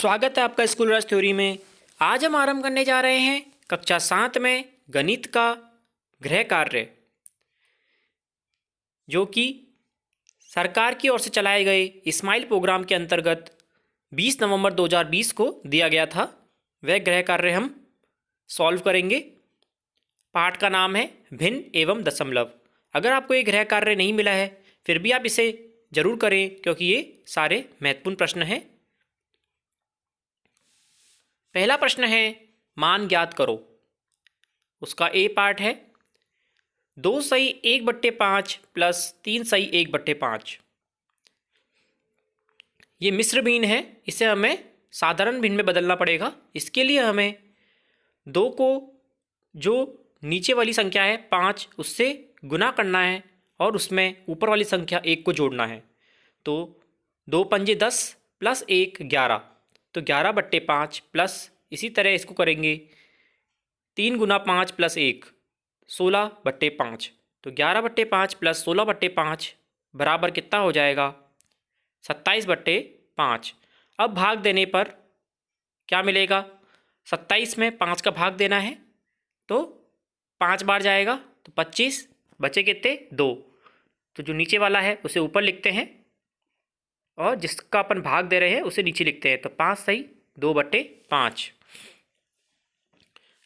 स्वागत है आपका स्कूल रस थ्योरी में। आज हम आरंभ करने जा रहे हैं कक्षा 7 में गणित का गृह कार्य, जो कि सरकार की ओर से चलाए गए स्माइल प्रोग्राम के अंतर्गत 20 नवंबर 2020 को दिया गया था। वह गृह कार्य हम सॉल्व करेंगे। पाठ का नाम है भिन्न एवं दशमलव। अगर आपको ये गृह कार्य नहीं मिला है फिर भी आप इसे जरूर करें, क्योंकि ये सारे महत्वपूर्ण प्रश्न हैं। पहला प्रश्न है मान ज्ञात करो। उसका ए पार्ट है 2 सही 1/5 प्लस 3 सही 1/5। ये मिश्र भिन्न है, इसे हमें साधारण भिन्न में बदलना पड़ेगा। इसके लिए हमें 2 को जो नीचे वाली संख्या है 5 उससे गुना करना है और उसमें ऊपर वाली संख्या 1 को जोड़ना है। तो 2 पंजे 10 प्लस 1 11, तो 11/5 प्लस इसी तरह इसको करेंगे 3 गुना 5 प्लस 1 16/5। तो 11/5 प्लस 16/5 बराबर कितना हो जाएगा 27/5। अब भाग देने पर क्या मिलेगा, 27 में 5 का भाग देना है तो 5 बार जाएगा, तो 25 बचे कितने 2। तो जो नीचे वाला है उसे ऊपर लिखते हैं और जिसका अपन भाग दे रहे हैं उसे नीचे लिखते हैं। तो 5 सही 2/5।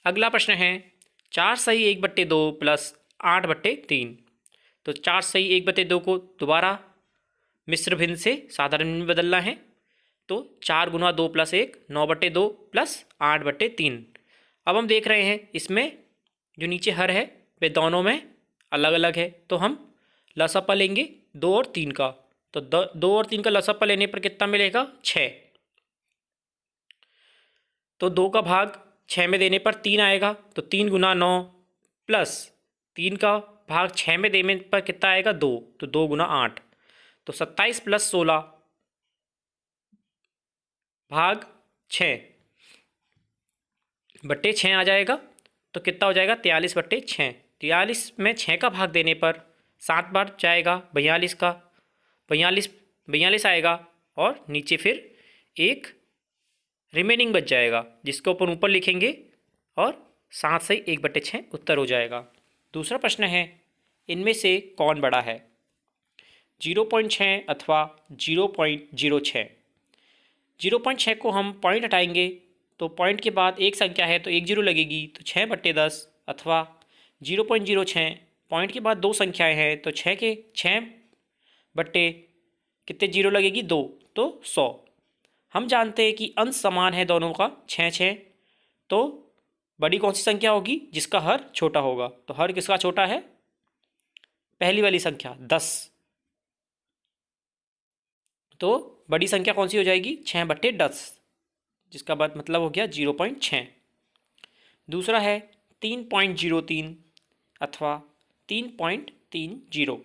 अगला प्रश्न है 4 सही 1/2 प्लस 8/3। तो 4 सही 1/2 को दोबारा मिश्र भिन्न से साधारण भिन्न में बदलना है। तो 4 गुना 2 प्लस 1 9/2 प्लस 8/3। अब हम देख रहे हैं इसमें जो नीचे हर है वे दोनों में अलग अलग है, तो हम लसापा लेंगे 2 और 3 का। तो 2 और 3 का लसापा लेने पर कितना मिलेगा 6। तो 2 का भाग 6 में देने पर 3 आएगा, तो 3 गुना 9 प्लस 3 का भाग 6 में देने पर कितना आएगा 2, तो 2 गुना 8। तो 27 प्लस 16 भाग 6/6 आ जाएगा, तो कितना हो जाएगा 43/6। 43 में 6 का भाग देने पर 7 बार जाएगा 42 का, 42 आएगा और नीचे फिर एक रिमेनिंग बच जाएगा जिसको अपन ऊपर लिखेंगे और 7 सही 1/6 उत्तर हो जाएगा। दूसरा प्रश्न है इनमें से कौन बड़ा है, 0.6 अथवा 0.06। 0.6 को हम पॉइंट हटाएंगे तो पॉइंट के बाद एक संख्या है तो 1 0 लगेगी, तो 6/10। अथवा 0.06 पॉइंट के बाद 2 संख्याएं हैं तो 6 बट्टे कितने 0 लगेगी 2, तो 100। हम जानते हैं कि अंश समान है दोनों का 6, तो बड़ी कौन सी संख्या होगी जिसका हर छोटा होगा। तो हर किसका छोटा है, पहली वाली संख्या 10। तो बड़ी संख्या कौन सी हो जाएगी 6/10, जिसका मतलब हो गया 0.6। दूसरा है 3.03 अथवा 3.30।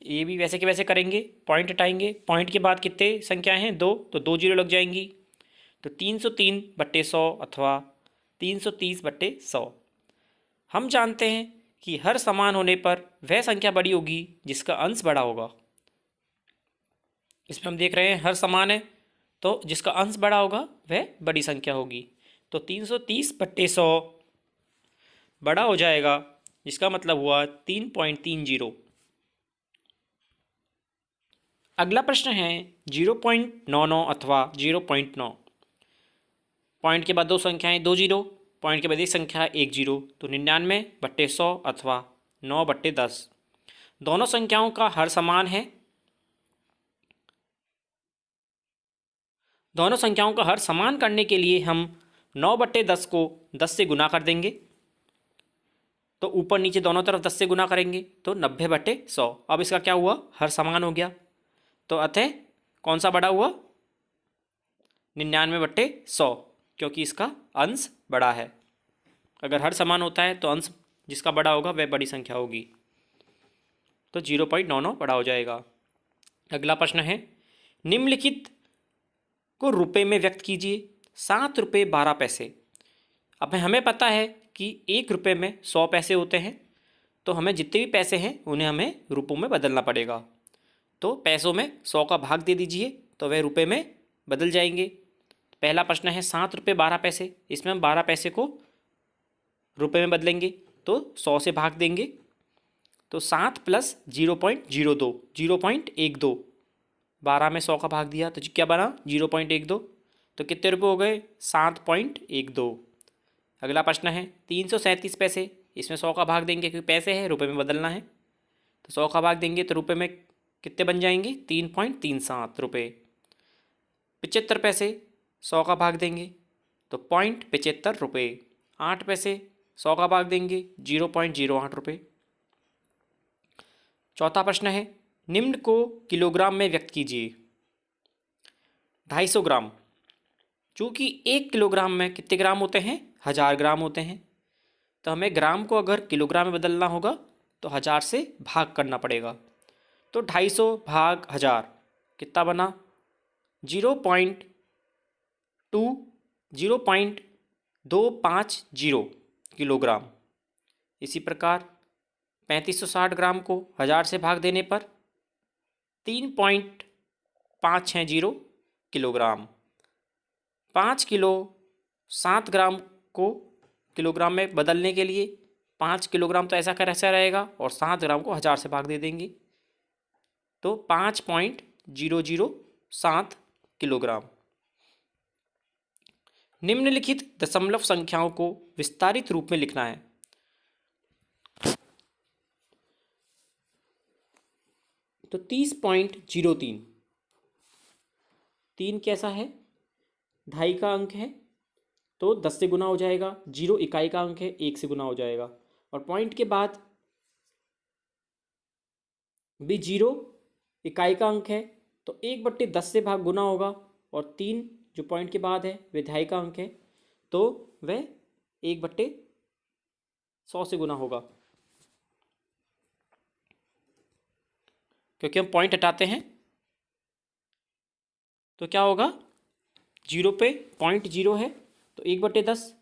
ये भी वैसे के वैसे करेंगे, पॉइंट हटाएंगे, पॉइंट के बाद कितने संख्याएं हैं 2, तो 2 0 लग जाएंगी। तो 303/100 अथवा 330/100। हम जानते हैं कि हर समान होने पर वह संख्या बड़ी होगी जिसका अंश बड़ा होगा। इसमें हम देख रहे हैं हर समान है तो जिसका अंश बड़ा होगा वह बड़ी संख्या होगी। तो 330/100 बड़ा हो जाएगा, जिसका मतलब हुआ 3.30। अगला प्रश्न है 0.99 अथवा 0.9। पॉइंट के बाद 2 संख्याएं 2 0, पॉइंट के बाद एक संख्या 1 0, तो 99/100 अथवा 9/10। दोनों संख्याओं का हर समान है। दोनों संख्याओं का हर समान करने के लिए हम 9/10 को 10 से गुना कर देंगे, तो ऊपर नीचे दोनों तरफ 10 से गुना करेंगे तो 90/100। अब इसका क्या हुआ, हर समान हो गया। तो अतः कौन सा बड़ा हुआ 99/100, क्योंकि इसका अंश बड़ा है। अगर हर समान होता है तो अंश जिसका बड़ा होगा वह बड़ी संख्या होगी, तो 0.99 बड़ा हो जाएगा। अगला प्रश्न है निम्नलिखित को रुपए में व्यक्त कीजिए। 7 रुपये 12 पैसे। अब हमें पता है कि 1 रुपये में 100 पैसे होते हैं, तो हमें जितने भी पैसे हैं उन्हें हमें रुपयों में बदलना पड़ेगा। तो पैसों में 100 का भाग दे दीजिए तो वह रुपये में बदल जाएंगे। पहला प्रश्न है 7 रुपये 12 पैसे, इसमें हम 12 पैसे को रुपए में बदलेंगे तो 100 से भाग देंगे, तो 7 प्लस 0.02 0.12, 12 में 100 का भाग दिया तो क्या बना 0.12, तो कितने रुपये हो गए 7.12। अगला प्रश्न है 337 पैसे, इसमें 100 का भाग देंगे क्योंकि पैसे है रुपए में बदलना है, तो 100 का भाग देंगे तो रुपए में कितने बन जाएंगे 3.37 रुपये। 75 पैसे 100 का भाग देंगे तो 0.75 रुपये। 8 पैसे 100 का भाग देंगे 0.08 रुपये। चौथा प्रश्न है निम्न को किलोग्राम में व्यक्त कीजिए। 250 ग्राम, चूँकि 1 किलोग्राम में कितने ग्राम होते हैं 1000 ग्राम होते हैं, तो हमें ग्राम को अगर किलोग्राम में बदलना होगा तो 1000 से भाग करना पड़ेगा, तो 250 भाग 1000 कितना बना 0.250 किलोग्राम। इसी प्रकार 3560 ग्राम को 1000 से भाग देने पर 3.560 किलोग्राम। 5 किलो 7 ग्राम को किलोग्राम में बदलने के लिए 5 किलोग्राम तो ऐसा कैसा रहेगा और 7 ग्राम को 1000 से भाग दे देंगे, तो 5.007 किलोग्राम। निम्नलिखित दशमलव संख्याओं को विस्तारित रूप में लिखना है। तो 30.03, 3 कैसा है 2.5 का अंक है तो 10 से गुना हो जाएगा, 0 इकाई का अंक है 1 से गुना हो जाएगा, और पॉइंट के बाद भी 0 इकाई का अंक है तो 1/10 से भाग गुना होगा, और 3 जो पॉइंट के बाद है वह 2.5 का अंक है तो वह 1/100 से गुना होगा, क्योंकि हम पॉइंट हटाते हैं तो क्या होगा 0 पे 0.0 है तो 1/10,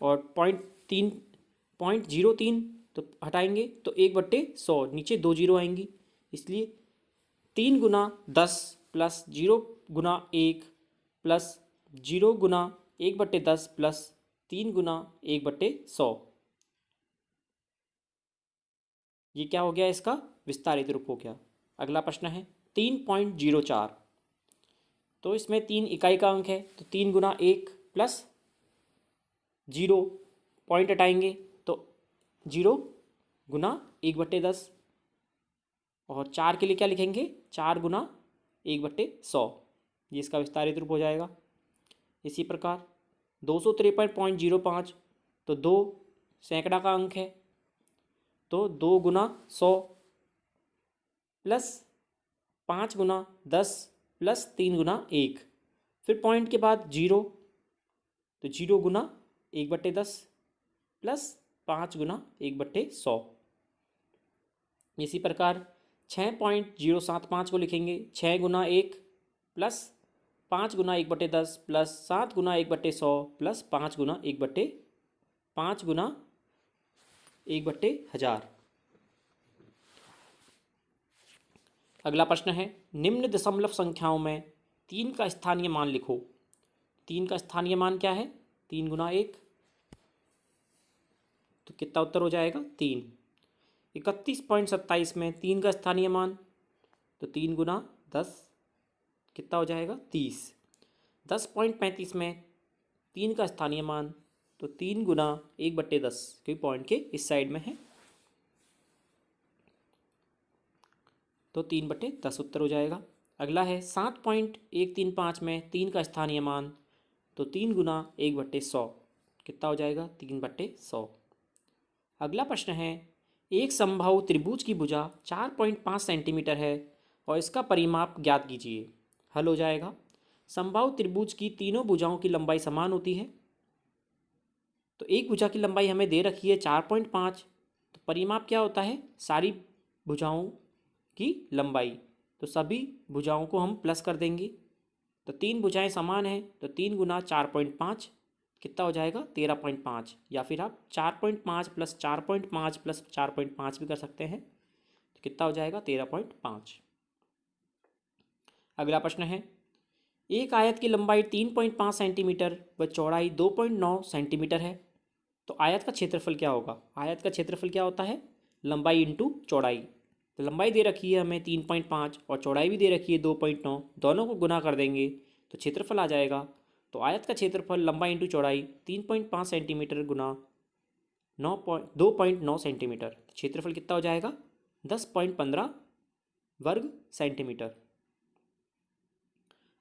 और 0.03 तो हटाएंगे तो 1/100, नीचे 2 जीरो आएंगी, इसलिए 3 गुना 10 प्लस 0 गुना 1 प्लस 0 गुना 1/10 प्लस 3 गुना 1/100, ये क्या हो गया इसका विस्तारित रूप हो गया। अगला प्रश्न है 3.04, तो इसमें 3 इकाई का अंक है तो 3 गुना 1 प्लस 0 पॉइंट हटाएंगे तो 0 गुना 1/10, और 4 के लिए क्या लिखेंगे 4 गुना 1/100, ये इसका विस्तारित रूप हो जाएगा। इसी प्रकार 253.05, तो 2 सैकड़ा का अंक है तो 2 गुना 100 प्लस 5 गुना 10 प्लस 3 गुना 1, फिर पॉइंट के बाद 0 तो 0 गुना 1/10 प्लस 5 गुना 1/100। इसी प्रकार 6.075 को लिखेंगे 6 गुना 1 प्लस 5 गुना 1/10 प्लस 7 गुना 1/100 प्लस 5 गुना 1/1000। अगला प्रश्न है निम्न दशमलव संख्याओं में 3 का स्थानीय मान लिखो। 3 का स्थानीय मान क्या है 3 गुना 1, तो कितना उत्तर हो जाएगा 3। 31.27 में 3 का स्थानीय मान, तो 3 गुना 10 कितना हो जाएगा 30। 10.35 में 3 का स्थानीय मान, तो 3 गुना 1/10, क्योंकि पॉइंट के इस साइड में है तो 3/10 उत्तर हो जाएगा। अगला है 7.135 में 3 का स्थानीय मान, तो 3 गुना 1/100 कितना हो जाएगा 3/100। अगला प्रश्न है एक समबाहु त्रिभुज की भुजा 4.5 सेंटीमीटर है और इसका परिमाप ज्ञात कीजिए। हल हो जाएगा। समबाहु त्रिभुज की तीनों भुजाओं की लंबाई समान होती है, तो एक भुजा की लंबाई हमें दे रखी है 4.5, तो परिमाप क्या होता है सारी भुजाओं की लंबाई, तो सभी भुजाओं को हम प्लस कर देंगे, तो 3 भुजाएं समान हैं तो 3 गुना 4.5 कितना हो जाएगा 13.5, या फिर आप 4.5 प्लस 4.5 प्लस 4.5 भी कर सकते हैं, तो कितना हो जाएगा 13.5। अगला प्रश्न है एक आयत की लंबाई 3.5 सेंटीमीटर व चौड़ाई 2.9 सेंटीमीटर है, तो आयत का क्षेत्रफल क्या होगा? आयत का क्षेत्रफल क्या होता है? लंबाई इंटू चौड़ाई। तो लंबाई दे रखी है हमें 3.5 और चौड़ाई भी दे रखी है 2.9, दोनों को गुना कर देंगे तो क्षेत्रफल आ जाएगा। तो आयत का क्षेत्रफल लंबाई इंटू चौड़ाई 3.5 सेंटीमीटर गुना 2.9 सेंटीमीटर, क्षेत्रफल कितना हो जाएगा? 10.15 वर्ग सेंटीमीटर।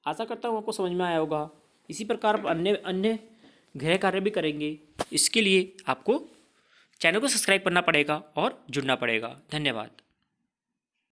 आशा करता हूँ आपको समझ में आया होगा। इसी प्रकार अन्य अन्य गृह कार्य भी करेंगे। इसके लिए आपको चैनल को सब्सक्राइब करना पड़ेगा और जुड़ना पड़ेगा। धन्यवाद।